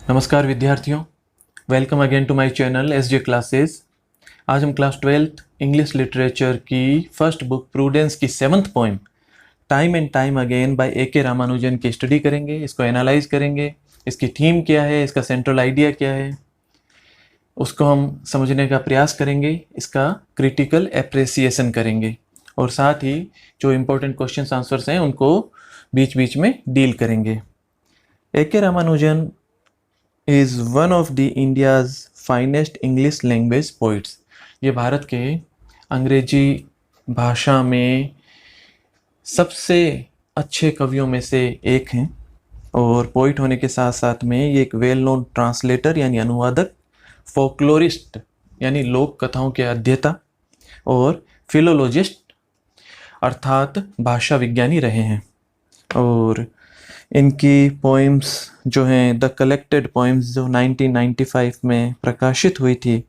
नमस्कार विद्यार्थियों, welcome again to my channel SJ classes. आज हम क्लास 12th इंग्लिश लिटरेचर की फर्स्ट बुक प्रूडेंस की 7th poem time and time again by A K Ramanujan की study करेंगे। इसको एनालाइज करेंगे, इसकी थीम क्या है, इसका सेंट्रल आइडिया क्या है, उसको हम समझने का प्रयास करेंगे, इसका क्रिटिकल एप्रिसिएशन करेंगे और साथ ही जो इम्पोर्टेंट क्वेश्चंस आंसर्स हैं उनको बीच बीच में डील करेंगे। ए K Ramanujan is one of the India's finest English language poets। ये भारत के अंग्रेजी भाषा में सबसे अच्छे कवियों में से एक हैं और पोइट होने के साथ साथ में ये एक वेल नोन ट्रांसलेटर यानी अनुवादक, फोकलोरिस्ट यानी लोक कथाओं के अध्येता और फिलोलॉजिस्ट अर्थात भाषा विज्ञानी रहे हैं। और इनकी पोइम्स जो हैं द कलेक्टेड पोइम्स जो 1995 में प्रकाशित हुई थी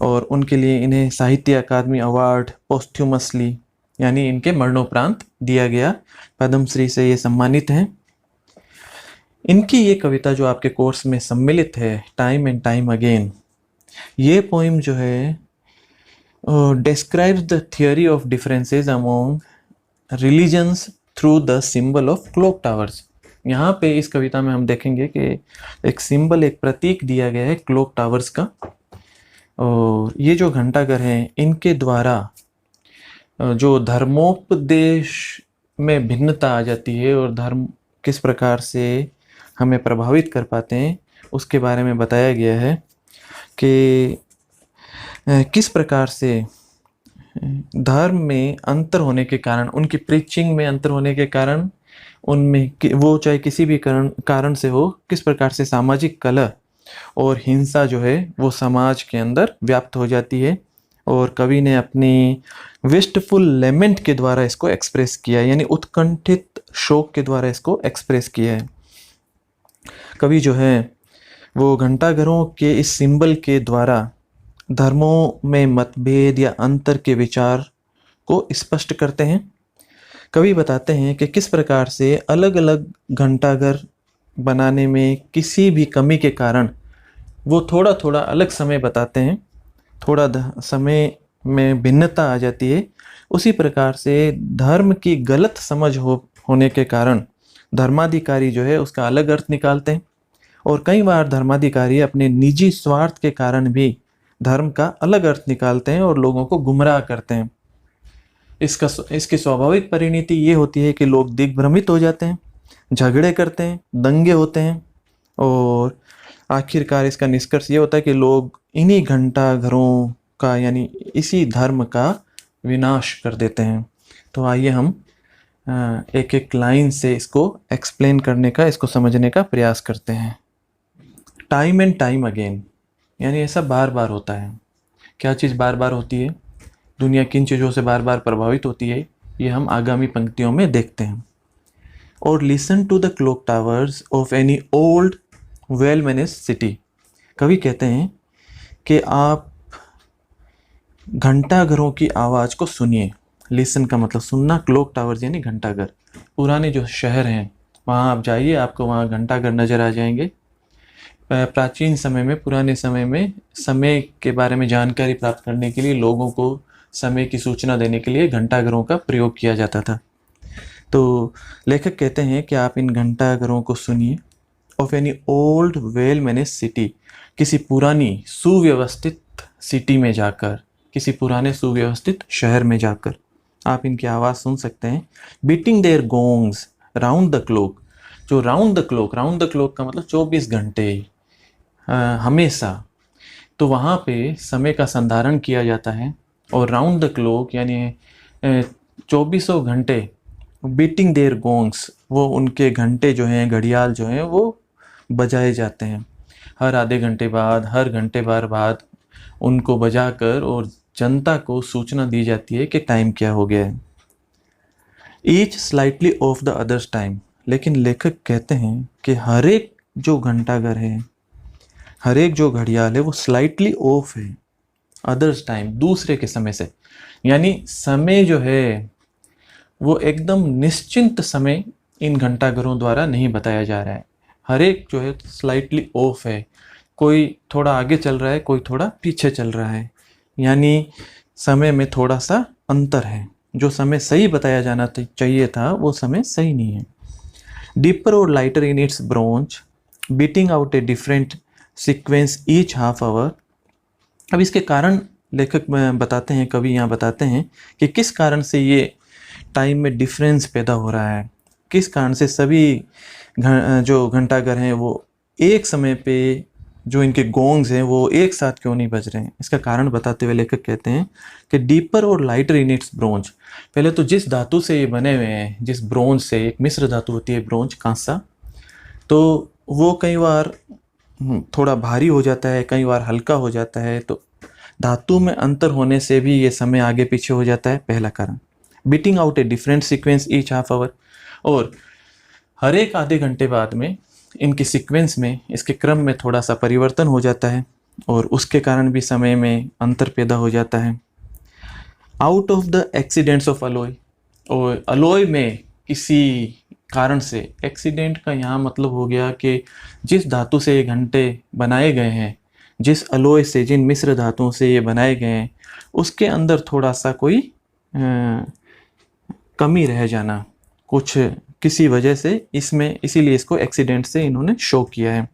और उनके लिए इन्हें साहित्य अकादमी अवार्ड पोस्ट्यूमसली यानी इनके मरणोपरांत दिया गया, पद्मश्री से ये सम्मानित हैं। इनकी ये कविता जो आपके कोर्स में सम्मिलित है टाइम एंड टाइम अगेन, ये पोइम जो है describes the theory of differences among religions through the symbol of clock towers. यहाँ पे इस कविता में हम देखेंगे कि एक सिंबल, एक प्रतीक दिया गया है क्लॉक टावर्स का, और ये जो घंटाघर हैं इनके द्वारा जो धर्मोपदेश में भिन्नता आ जाती है और धर्म किस प्रकार से हमें प्रभावित कर पाते हैं उसके बारे में बताया गया है कि किस प्रकार से धर्म में अंतर होने के कारण, उनकी प्रीचिंग में अंतर होने के कारण, उनमें वो चाहे किसी भी कारण से हो, किस प्रकार से सामाजिक कलह और हिंसा जो है वो समाज के अंदर व्याप्त हो जाती है। और कवि ने अपनी विस्टफुल लेमेंट के द्वारा इसको एक्सप्रेस किया, यानी उत्कंठित शोक के द्वारा इसको एक्सप्रेस किया है। कवि जो है वो घंटाघरों के इस सिंबल के द्वारा धर्मों में मतभेद या अंतर के विचार को स्पष्ट करते हैं। कवि बताते हैं कि किस प्रकार से अलग अलग घंटाघर बनाने में किसी भी कमी के कारण वो थोड़ा थोड़ा अलग समय बताते हैं, थोड़ा समय में भिन्नता आ जाती है। उसी प्रकार से धर्म की गलत समझ होने के कारण धर्माधिकारी जो है उसका अलग अर्थ निकालते हैं और कई बार धर्माधिकारी अपने निजी स्वार्थ के कारण भी धर्म का अलग अर्थ निकालते हैं और लोगों को गुमराह करते हैं। इसकी स्वाभाविक परिणति ये होती है कि लोग दिग्भ्रमित हो जाते हैं, झगड़े करते हैं, दंगे होते हैं और आखिरकार इसका निष्कर्ष ये होता है कि लोग इन्हीं घंटाघरों का यानी इसी धर्म का विनाश कर देते हैं। तो आइए हम एक एक लाइन से इसको एक्सप्लेन करने का, इसको समझने का प्रयास करते हैं। टाइम एंड टाइम अगेन यानी ऐसा बार बार होता है। क्या चीज़ बार बार होती है, दुनिया किन चीज़ों से बार बार प्रभावित होती है, ये हम आगामी पंक्तियों में देखते हैं। और listen to the clock towers of any old well managed city. कवि कहते हैं कि आप घंटाघरों की आवाज़ को सुनिए। लिसन का मतलब सुनना, क्लॉक टावर्स यानी घंटाघर। पुराने जो शहर हैं वहाँ आप जाइए, आपको वहाँ घंटाघर नज़र आ जाएंगे। प्राचीन समय में, पुराने समय में समय के बारे में जानकारी प्राप्त करने के लिए, लोगों को समय की सूचना देने के लिए घंटाघरों का प्रयोग किया जाता था। तो लेखक कहते हैं कि आप इन घंटाघरों को सुनिए। Of any old well managed city, किसी पुरानी सुव्यवस्थित सिटी में जाकर, किसी पुराने सुव्यवस्थित शहर में जाकर आप इनकी आवाज़ सुन सकते हैं। Beating their gongs round the clock. जो राउंड द क्लॉक का मतलब 24 घंटे हमेशा, तो वहाँ पे समय का संधारण किया जाता है। और राउंड द क्लॉक यानी 24 घंटे बीटिंग देयर गोंग्स, वो उनके घंटे जो हैं, घड़ियाल जो हैं वो बजाए जाते हैं। हर आधे घंटे बाद, हर घंटे भर बाद उनको बजाकर और जनता को सूचना दी जाती है कि टाइम क्या हो गया है। Each slightly of the others time. लेकिन लेखक कहते हैं कि हर एक जो घंटाघर है, हर एक जो घड़ियाल है वो स्लाइटली ऑफ है अदर्स टाइम, दूसरे के समय से। यानी समय जो है वो एकदम निश्चिंत समय इन घंटाघरों द्वारा नहीं बताया जा रहा है। हर एक जो है स्लाइटली ऑफ है, कोई थोड़ा आगे चल रहा है, कोई थोड़ा पीछे चल रहा है, यानी समय में थोड़ा सा अंतर है। जो समय सही बताया जाना चाहिए था वो समय सही नहीं है। डीपर और lighter in its bronze, beating out a different sequence each half hour. अब इसके कारण लेखक बताते हैं, कवि यहाँ बताते हैं कि किस कारण से ये टाइम में डिफरेंस पैदा हो रहा है, किस कारण से सभी जो घंटाघर हैं वो एक समय पे, जो इनके गोंग्स हैं वो एक साथ क्यों नहीं बज रहे हैं। इसका कारण बताते हुए लेखक कहते हैं कि डीपर और लाइटर इन इट्स ब्रोंज, पहले तो जिस धातु से ये बने हुए हैं, जिस ब्रोंज से, एक मिश्र धातु होती है ब्रोंज, कांसा, तो वो कई बार थोड़ा भारी हो जाता है, कई बार हल्का हो जाता है, तो धातु में अंतर होने से भी ये समय आगे पीछे हो जाता है, पहला कारण। Beating out a different sequence each half our, और हर एक आधे घंटे बाद में इनकी सीक्वेंस में, इसके क्रम में थोड़ा सा परिवर्तन हो जाता है और उसके कारण भी समय में अंतर पैदा हो जाता है। Out of the accidents of alloy, और अलॉय में किसी कारण से, एक्सीडेंट का यहाँ मतलब हो गया कि जिस धातु से ये घंटे बनाए गए हैं, जिस अलॉय से, जिन मिश्र धातुओं से ये बनाए गए हैं, उसके अंदर थोड़ा सा कोई कमी रह जाना, कुछ किसी वजह से इसमें, इसीलिए इसको एक्सीडेंट से इन्होंने शो किया है।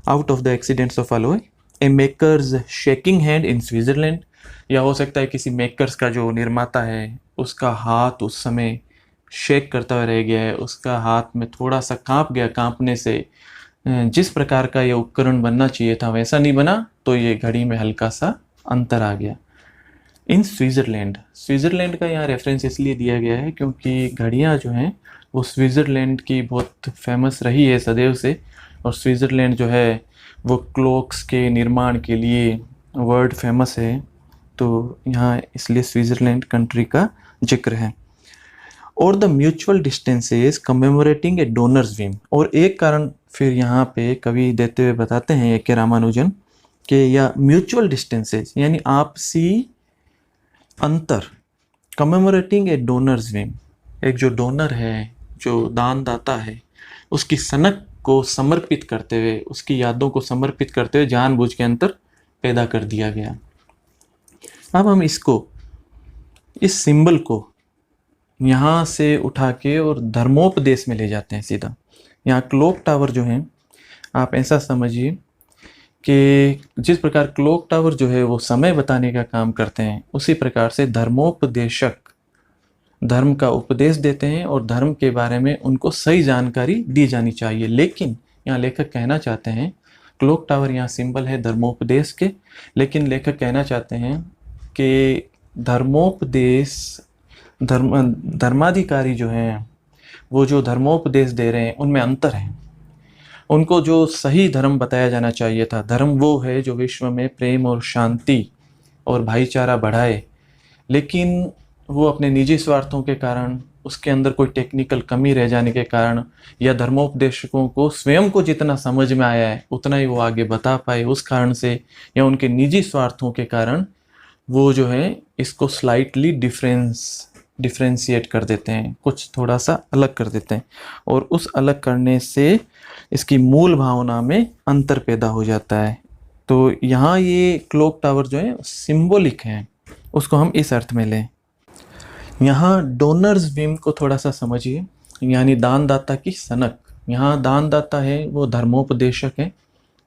Out of the accidents of alloy, A makers shaking hand in Switzerland, या हो सकता है किसी मेकर्स का जो निर्माता है उसका हाथ उस समय शेक करता हुआ रह गया है, उसका हाथ में थोड़ा सा कांप गया, कांपने से जिस प्रकार का ये उपकरण बनना चाहिए था वैसा नहीं बना, तो ये घड़ी में हल्का सा अंतर आ गया। इन स्विट्ज़रलैंड, स्विट्ज़रलैंड का यहाँ रेफरेंस इसलिए दिया गया है क्योंकि घड़ियाँ जो हैं वो स्विट्ज़रलैंड की बहुत फेमस रही है सदैव से, और स्विट्ज़रलैंड जो है वो क्लॉक्स के निर्माण के लिए वर्ल्ड फेमस है, तो यहाँ इसलिए स्विट्ज़रलैंड कंट्री का जिक्र है। और the mutual distances commemorating a donor's whim, और एक कारण फिर यहाँ पे कवि देते हुए बताते हैं ए के रामानुजन कि या म्यूचुअल डिस्टेंसेस यानी आपसी अंतर, कमेमोरेटिंग ए डोनर्स विम, एक जो डोनर है, जो दानदाता है, उसकी सनक को समर्पित करते हुए, उसकी यादों को समर्पित करते हुए जानबूझ के अंतर पैदा कर दिया गया। अब हम इसको, इस सिंबल को यहाँ से उठा के और धर्मोपदेश में ले जाते हैं सीधा। यहाँ क्लॉक टावर जो है, आप ऐसा समझिए कि जिस प्रकार क्लॉक टावर जो है वो समय बताने का काम करते हैं, उसी प्रकार से धर्मोपदेशक धर्म का उपदेश देते हैं और धर्म के बारे में उनको सही जानकारी दी जानी चाहिए। लेकिन यहाँ लेखक कहना चाहते हैं, क्लॉक टावर यहाँ सिंबल है धर्मोपदेश के, लेकिन लेखक कहना चाहते हैं कि धर्मोपदेश, धर्माधिकारी जो हैं वो जो धर्मोपदेश दे रहे हैं उनमें अंतर है। उनको जो सही धर्म बताया जाना चाहिए था, धर्म वो है जो विश्व में प्रेम और शांति और भाईचारा बढ़ाए, लेकिन वो अपने निजी स्वार्थों के कारण, उसके अंदर कोई टेक्निकल कमी रह जाने के कारण, या धर्मोपदेशकों को स्वयं को जितना समझ में आया है उतना ही वो आगे बता पाए उस कारण से, या उनके निजी स्वार्थों के कारण वो जो है इसको स्लाइटली डिफ्रेंशिएट कर देते हैं, कुछ थोड़ा सा अलग कर देते हैं, और उस अलग करने से इसकी मूल भावना में अंतर पैदा हो जाता है। तो यहाँ ये क्लॉक टावर जो है सिंबॉलिक है, उसको हम इस अर्थ में लें। यहाँ डोनर्स विम को थोड़ा सा समझिए, यानी दानदाता की सनक। यहाँ दानदाता है वो धर्मोपदेशक है,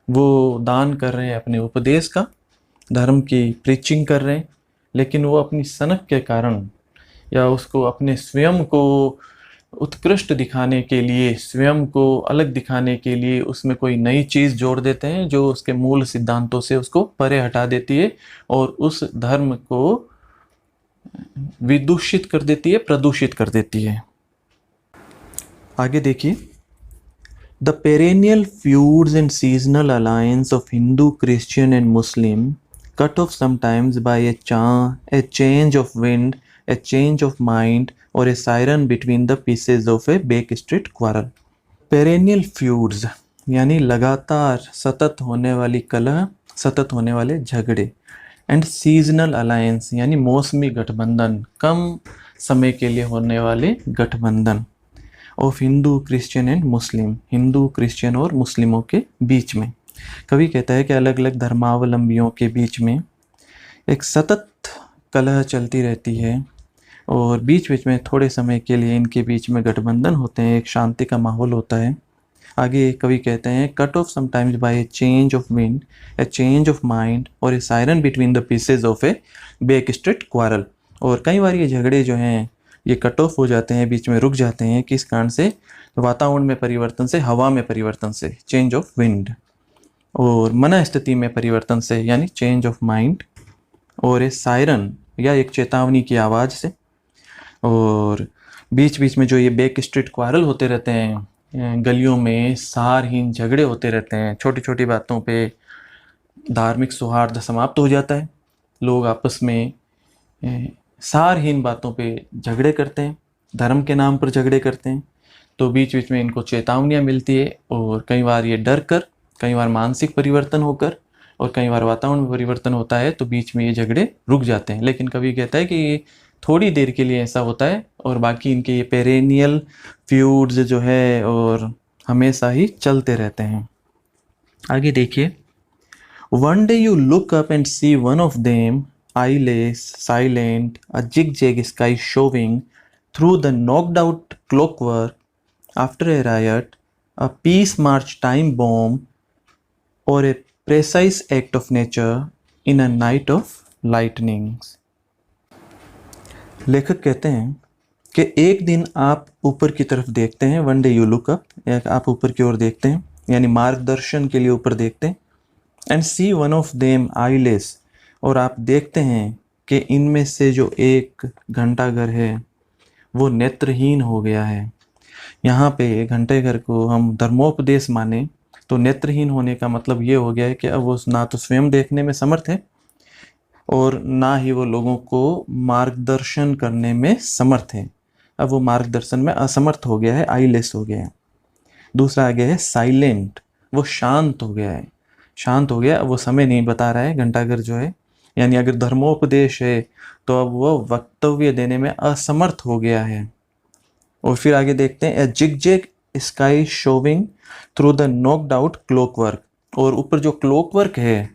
वो दान कर रहे हैं अपने उपदेश का, धर्म की प्रीचिंग कर रहे हैं, लेकिन वो अपनी सनक के कारण या उसको अपने स्वयं को उत्कृष्ट दिखाने के लिए, स्वयं को अलग दिखाने के लिए उसमें कोई नई चीज़ जोड़ देते हैं जो उसके मूल सिद्धांतों से उसको परे हटा देती है और उस धर्म को विदूषित कर देती है, प्रदूषित कर देती है। आगे देखिए, the perennial feuds and seasonal alliance of Hindu, Christian and Muslim cut off sometimes by a change of wind, a change of mind or a siren between the pieces of a backstreet quarrel। perennial feuds यानी लगातार सतत होने वाली कलह, सतत होने वाले झगड़े, एंड सीजनल अलायंस यानी मौसमी गठबंधन, कम समय के लिए होने वाले गठबंधन, of Hindu Christian and Muslim, Hindu Christian और मुस्लिमों के बीच में। कवि कहता है कि अलग अलग धर्मावलंबियों के बीच में एक सतत कलह चलती रहती है और बीच बीच में थोड़े समय के लिए इनके बीच में गठबंधन होते हैं, एक शांति का माहौल होता है। आगे कवि कहते हैं cut off sometimes by a change of wind, a change of mind और a siren between the pieces of a back street quarrel. और कई बार ये झगड़े जो हैं ये कट ऑफ हो जाते हैं, बीच में रुक जाते हैं, किस कारण से? वातावरण में परिवर्तन से, हवा में परिवर्तन से, चेंज ऑफ विंड, और मन स्थिति में परिवर्तन से यानी चेंज ऑफ माइंड, और ए सायरन या एक चेतावनी की आवाज़ से। और बीच बीच में जो ये बेक स्ट्रीट क्वारल होते रहते हैं, गलियों में सारहीन झगड़े होते रहते हैं, छोटी छोटी बातों पे धार्मिक सौहार्द समाप्त हो जाता है, लोग आपस में सारहीन बातों पे झगड़े करते हैं, धर्म के नाम पर झगड़े करते हैं। तो बीच बीच में इनको चेतावनियाँ मिलती है और कई बार ये डर कर, कई बार मानसिक परिवर्तन होकर और कई बार वातावरण में परिवर्तन होता है, तो बीच में ये झगड़े रुक जाते हैं। लेकिन कभी कहता है कि ये थोड़ी देर के लिए ऐसा होता है और बाकी इनके ये पेरेनियल फ्यूड्स जो है और हमेशा ही चलते रहते हैं। आगे देखिए, one day you look up and see one of them eyeless, silent, a zigzag sky showing through the knocked out clockwork after a riot, a peace march time bomb, or a precise act of nature in a night of lightnings। लेखक कहते हैं कि एक दिन आप ऊपर की तरफ देखते हैं, one day you look up, आप ऊपर की ओर देखते हैं यानी मार्गदर्शन के लिए ऊपर देखते हैं, and see one of them eyeless, और आप देखते हैं कि इनमें से जो एक घंटाघर है वो नेत्रहीन हो गया है। यहाँ पे घंटाघर को हम धर्मोपदेश माने तो नेत्रहीन होने का मतलब ये हो गया है कि अब वो ना तो स्वयं देखने में समर्थ है और ना ही वो लोगों को मार्गदर्शन करने में समर्थ है। अब वो मार्गदर्शन में असमर्थ हो गया है, आईलेस हो गया है। दूसरा आगे है साइलेंट, वो शांत हो गया है, शांत हो गया। अब वो समय नहीं बता रहा है घंटाघर जो है, यानी अगर धर्मोपदेश है तो अब वो वक्तव्य देने में असमर्थ हो गया है। और फिर आगे देखते हैं, a zigzag sky showing through the knocked out clockwork, और ऊपर जो क्लॉकवर्क है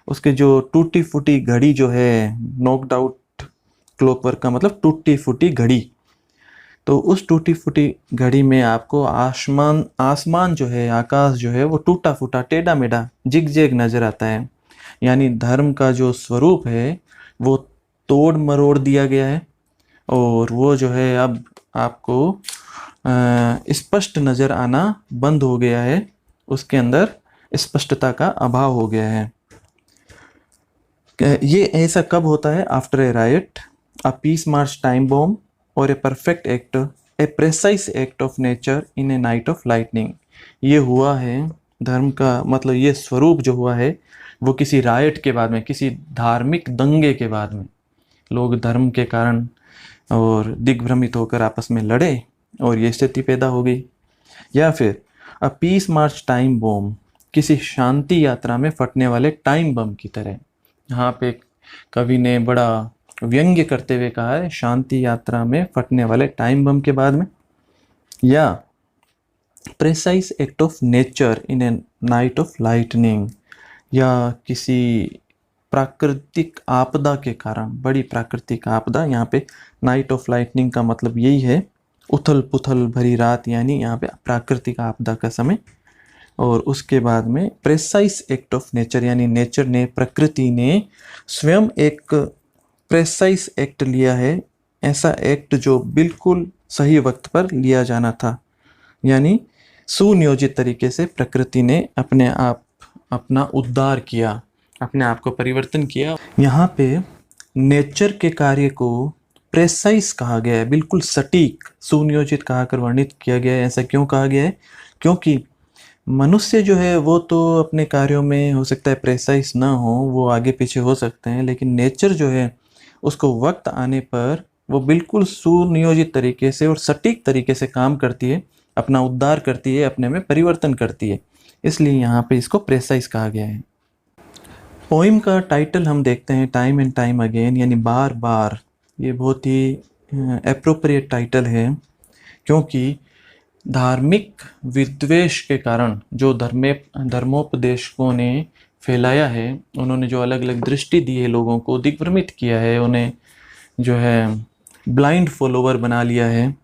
उसके जो टूटी फूटी घड़ी जो है, नॉक्ड आउट क्लॉकवर्क का मतलब टूटी फूटी घड़ी, तो उस टूटी फूटी घड़ी में आपको आसमान जो है, आकाश जो है वो टूटा फूटा, टेढ़ा मेढ़ा, जिगजैग नजर आता है। यानी धर्म का जो स्वरूप है वो तोड़ मरोड़ दिया गया है और वो जो है अब आपको स्पष्ट नज़र आना बंद हो गया है, उसके अंदर स्पष्टता का अभाव हो गया है। ये ऐसा कब होता है? After a riot, a peace march time bomb और a perfect act, a precise act of nature in a night of lightning. ये हुआ है धर्म का मतलब, ये स्वरूप जो हुआ है वो किसी राइट के बाद में, किसी धार्मिक दंगे के बाद में, लोग धर्म के कारण और दिग्भ्रमित होकर आपस में लड़े और ये स्थिति पैदा हो गई। या फिर अ पीस मार्च टाइम बम, किसी शांति यात्रा में फटने वाले टाइम बम की तरह। यहाँ पे कवि ने बड़ा व्यंग्य करते हुए कहा है शांति यात्रा में फटने वाले टाइम बम के बाद में। या precise act of nature in a night of lightning, या किसी प्राकृतिक आपदा के कारण, बड़ी प्राकृतिक आपदा, यहाँ पे नाइट ऑफ लाइटनिंग का मतलब यही है, उथल पुथल भरी रात, यानी यहाँ पे प्राकृतिक आपदा का समय। और उसके बाद में प्रेसाइज एक्ट ऑफ नेचर, यानी नेचर ने, प्रकृति ने स्वयं एक प्रेसाइज एक्ट लिया है, ऐसा एक्ट जो बिल्कुल सही वक्त पर लिया जाना था, यानी सुनियोजित तरीके से प्रकृति ने अपने आप अपना उद्धार किया, अपने आप को परिवर्तन किया। यहाँ पे नेचर के कार्य को प्रेसाइज कहा गया है, बिल्कुल सटीक, सुनियोजित कहा कर वर्णित किया गया है। ऐसा क्यों कहा गया है? क्योंकि मनुष्य जो है वो तो अपने कार्यों में हो सकता है प्रेसाइज ना हो, वो आगे पीछे हो सकते हैं, लेकिन नेचर जो है उसको वक्त आने पर वो बिल्कुल सुनियोजित तरीके से और सटीक तरीके से काम करती है, अपना उद्धार करती है, अपने में परिवर्तन करती है, इसलिए यहाँ पे इसको प्रेसाइज कहा गया है। पोइम का टाइटल हम देखते हैं टाइम एंड टाइम अगेन, यानी बार बार। ये बहुत ही एप्रोप्रिएट टाइटल है क्योंकि धार्मिक विद्वेष के कारण जो धर्मोपदेशकों ने फैलाया है, उन्होंने जो अलग अलग दृष्टि दी है, लोगों को दिग्भ्रमित किया है, उन्हें जो है ब्लाइंड फॉलोवर बना लिया है,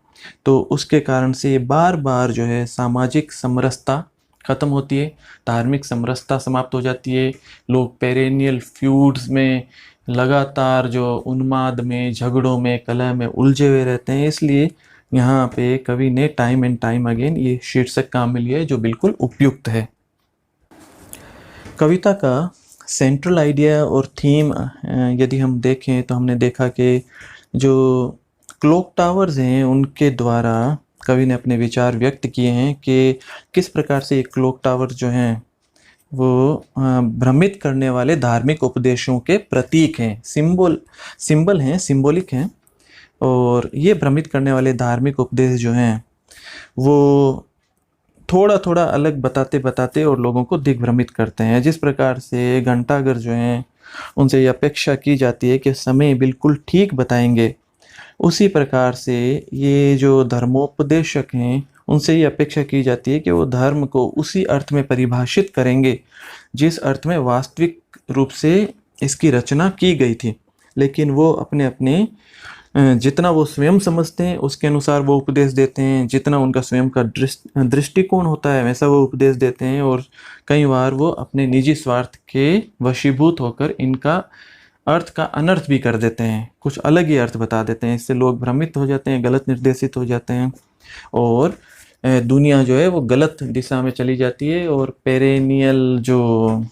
तो उसके कारण से ये बार बार जो है सामाजिक समरसता ख़त्म होती है, धार्मिक समरसता समाप्त हो जाती है। लोग पेरेनियल फ्यूड्स में लगातार जो उन्माद में, झगड़ों में, कलह में उलझे हुए रहते हैं। इसलिए यहाँ पे कवि ने टाइम एंड टाइम अगेन ये शीर्षक काम में लिया है जो बिल्कुल उपयुक्त है। कविता का सेंट्रल आइडिया और थीम यदि हम देखें तो हमने देखा कि जो क्लॉक टावर्स हैं उनके द्वारा कवि ने अपने विचार व्यक्त किए हैं कि किस प्रकार से ये क्लॉक टावर जो हैं वो भ्रमित करने वाले धार्मिक उपदेशों के प्रतीक हैं, सिंबल हैं, सिंबॉलिक हैं। और ये भ्रमित करने वाले धार्मिक उपदेश जो हैं वो थोड़ा थोड़ा अलग बताते बताते और लोगों को दिग्भ्रमित करते हैं। जिस प्रकार से घंटाघर जो हैं उनसे ये अपेक्षा की जाती है कि समय बिल्कुल ठीक बताएंगे, उसी प्रकार से ये जो धर्मोपदेशक हैं उनसे ये अपेक्षा की जाती है कि वो धर्म को उसी अर्थ में परिभाषित करेंगे जिस अर्थ में वास्तविक रूप से इसकी रचना की गई थी। लेकिन वो अपने अपने जितना वो स्वयं समझते हैं उसके अनुसार वो उपदेश देते हैं, जितना उनका स्वयं का दृष्टिकोण होता है वैसा वो उपदेश देते हैं। और कई बार वो अपने निजी स्वार्थ के वशीभूत होकर इनका अर्थ का अनर्थ भी कर देते हैं, कुछ अलग ही अर्थ बता देते हैं। इससे लोग भ्रमित हो जाते हैं, गलत निर्देशित हो जाते हैं और दुनिया जो है वो गलत दिशा में चली जाती है और पेरेनियल जो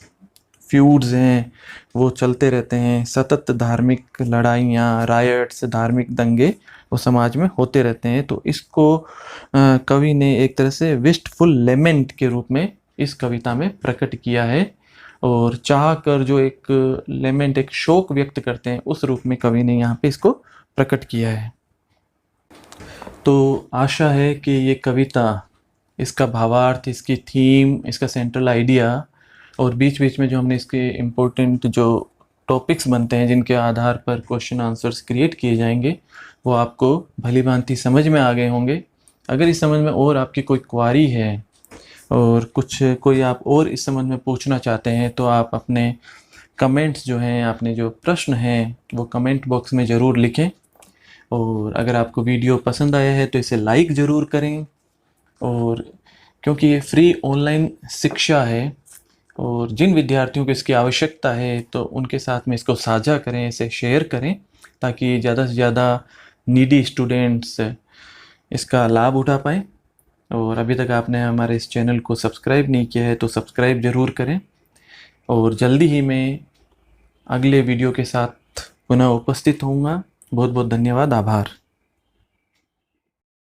फ्यूड्स हैं वो चलते रहते हैं। सतत धार्मिक लड़ाइयाँ, रायट्स, धार्मिक दंगे वो समाज में होते रहते हैं। तो इसको कवि ने एक तरह से विस्टफुल लेमेंट के रूप में इस कविता में प्रकट किया है और चाह कर जो एक लेमेंट, एक शोक व्यक्त करते हैं, उस रूप में कवि ने यहाँ पे इसको प्रकट किया है। तो आशा है कि ये कविता, इसका भावार्थ, इसकी थीम, इसका सेंट्रल आइडिया और बीच बीच में जो हमने इसके इम्पोर्टेंट जो टॉपिक्स बनते हैं जिनके आधार पर क्वेश्चन आंसर्स क्रिएट किए जाएंगे वो आपको भली भांति समझ में आ गए होंगे। अगर इस समझ में और आपकी कोई क्वारी है और कोई आप और इस संबंध में पूछना चाहते हैं तो आप अपने कमेंट्स जो हैं, अपने जो प्रश्न हैं वो कमेंट बॉक्स में ज़रूर लिखें। और अगर आपको वीडियो पसंद आया है तो इसे लाइक ज़रूर करें। और क्योंकि ये फ्री ऑनलाइन शिक्षा है और जिन विद्यार्थियों को इसकी आवश्यकता है तो उनके साथ में इसको साझा करें, इसे शेयर करें ताकि ज़्यादा से ज़्यादा नीडी स्टूडेंट्स इसका लाभ उठा पाएँ। और अभी तक आपने हमारे इस चैनल को सब्सक्राइब नहीं किया है तो सब्सक्राइब ज़रूर करें। और जल्दी ही मैं अगले वीडियो के साथ पुनः उपस्थित होऊंगा। बहुत बहुत धन्यवाद, आभार।